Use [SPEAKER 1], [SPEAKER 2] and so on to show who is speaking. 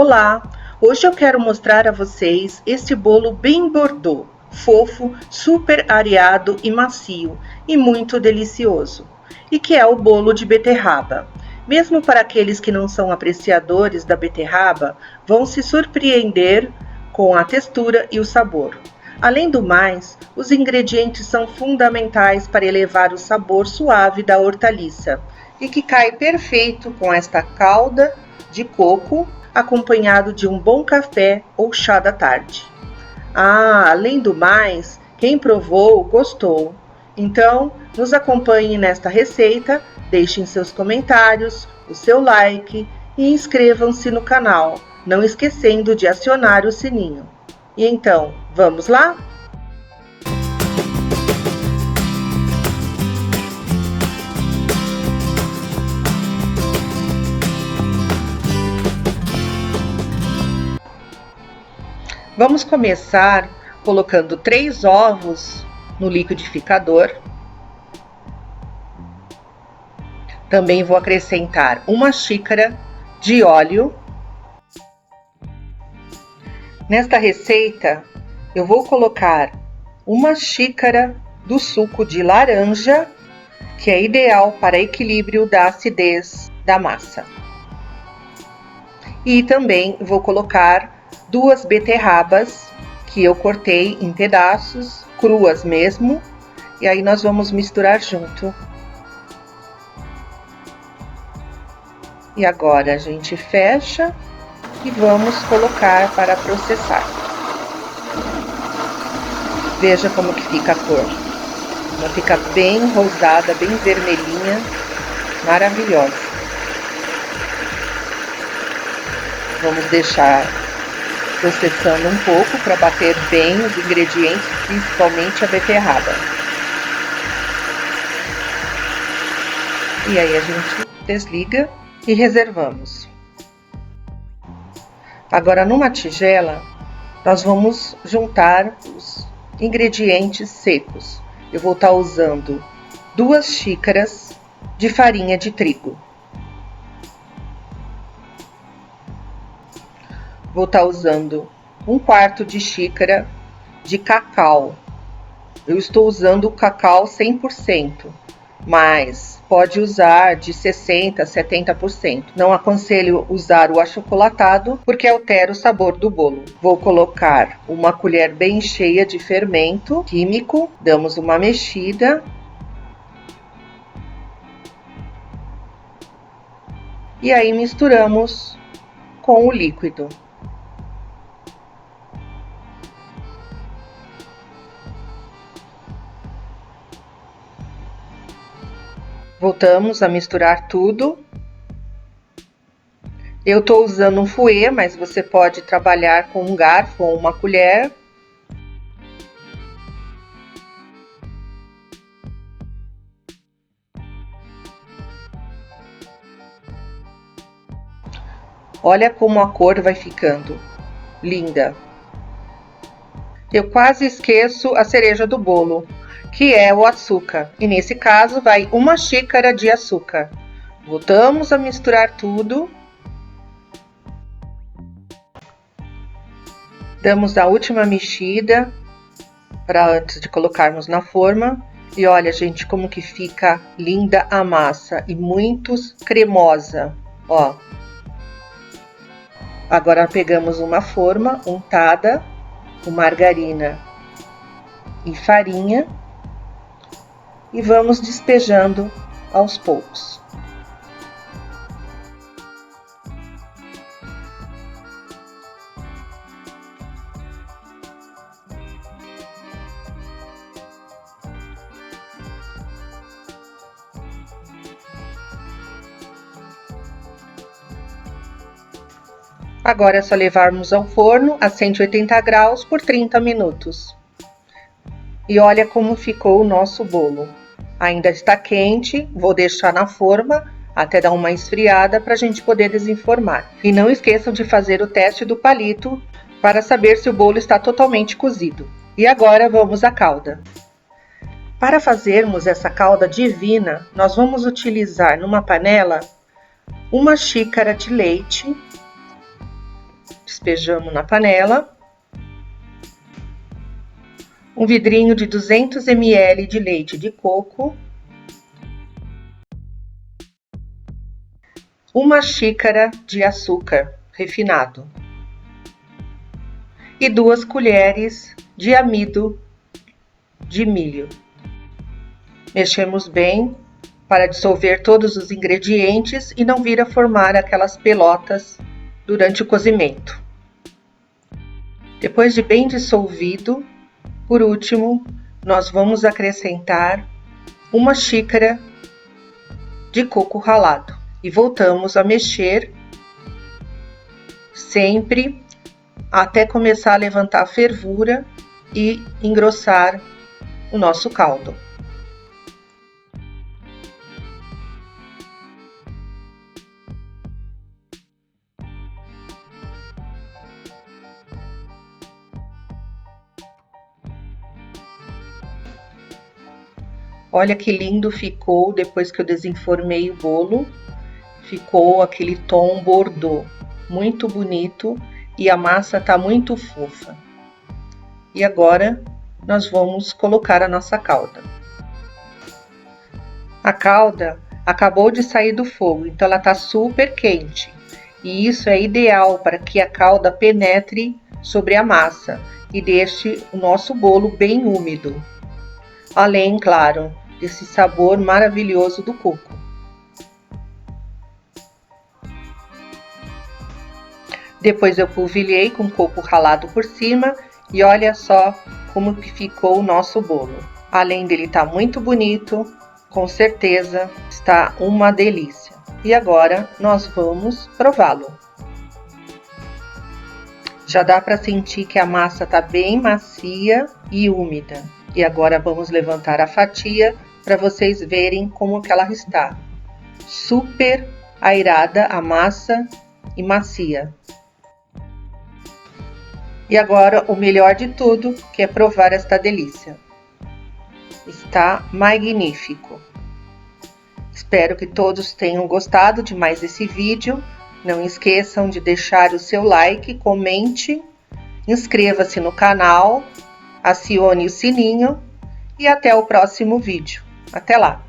[SPEAKER 1] Olá! Hoje eu quero mostrar a vocês este bolo bem Bordeaux, fofo, super areado e macio e muito delicioso, e que é o bolo de beterraba. Mesmo para aqueles que não são apreciadores da beterraba, vão se surpreender com a textura e o sabor. Além do mais, os ingredientes são fundamentais para elevar o sabor suave da hortaliça e que cai perfeito com esta calda de coco, acompanhado de um bom café ou chá da tarde. Além do mais, quem provou gostou. Então, nos acompanhe nesta receita, deixem seus comentários, o seu like e inscrevam-se no canal, não esquecendo de acionar o sininho. E então, vamos lá? Vamos começar colocando 3 ovos no liquidificador. Também vou acrescentar 1 xícara de óleo. Nesta receita, eu vou colocar 1 xícara do suco de laranja, que é ideal para equilíbrio da acidez da massa. E também vou colocar 2 beterrabas que eu cortei em pedaços, cruas mesmo, e aí nós vamos misturar junto. E agora a gente fecha e vamos colocar para processar. Veja como que fica a cor. Ela fica bem rosada, bem vermelhinha, maravilhosa. Vamos deixar processando um pouco para bater bem os ingredientes, principalmente a beterraba. E aí a gente desliga e reservamos. Agora, numa tigela, nós vamos juntar os ingredientes secos. Eu vou estar usando 2 xícaras de farinha de trigo. Vou estar usando 1/4 de xícara de cacau. Eu estou usando o cacau 100%, mas pode usar de 60% a 70%. Não aconselho usar o achocolatado, porque altera o sabor do bolo. Vou colocar 1 colher bem cheia de fermento químico, damos uma mexida. E aí misturamos com o líquido. Voltamos a misturar tudo. Eu estou usando um fouet, mas você pode trabalhar com um garfo ou uma colher. Olha como a cor vai ficando linda. Eu quase esqueço a cereja do bolo, que é o açúcar, e nesse caso vai 1 xícara de açúcar. Voltamos a misturar tudo. Damos a última mexida para antes de colocarmos na forma. E olha, gente, como que fica linda a massa e muito cremosa, ó. Agora pegamos uma forma untada com margarina e farinha. E vamos despejando aos poucos. Agora é só levarmos ao forno a 180 graus por 30 minutos. E olha como ficou o nosso bolo. Ainda está quente, vou deixar na forma até dar uma esfriada para a gente poder desenformar. E não esqueçam de fazer o teste do palito para saber se o bolo está totalmente cozido. E agora vamos à calda. Para fazermos essa calda divina, nós vamos utilizar numa panela 1 xícara de leite, despejamos na panela. Um vidrinho de 200 ml de leite de coco. Uma xícara de açúcar refinado. E 2 colheres de amido de milho. Mexemos bem para dissolver todos os ingredientes e não vir a formar aquelas pelotas durante o cozimento. Depois de bem dissolvido, por último, nós vamos acrescentar 1 xícara de coco ralado e voltamos a mexer sempre até começar a levantar a fervura e engrossar o nosso caldo. Olha que lindo ficou depois que eu desenformei o bolo. Ficou aquele tom bordô, muito bonito e a massa tá muito fofa. E agora nós vamos colocar a nossa calda. A calda acabou de sair do fogo, então ela tá super quente. E isso é ideal para que a calda penetre sobre a massa e deixe o nosso bolo bem úmido. Além, claro, desse sabor maravilhoso do coco. Depois eu polvilhei com coco ralado por cima e olha só como que ficou o nosso bolo. Além dele estar muito bonito, com certeza está uma delícia. E agora nós vamos prová-lo. Já dá para sentir que a massa está bem macia e úmida. E agora vamos levantar a fatia para vocês verem como que ela está. Super airada a massa e macia. E agora o melhor de tudo, que é provar esta delícia. Está magnífico. Espero que todos tenham gostado de mais esse vídeo. Não esqueçam de deixar o seu like, comente, inscreva-se no canal, acione o sininho e até o próximo vídeo. Até lá!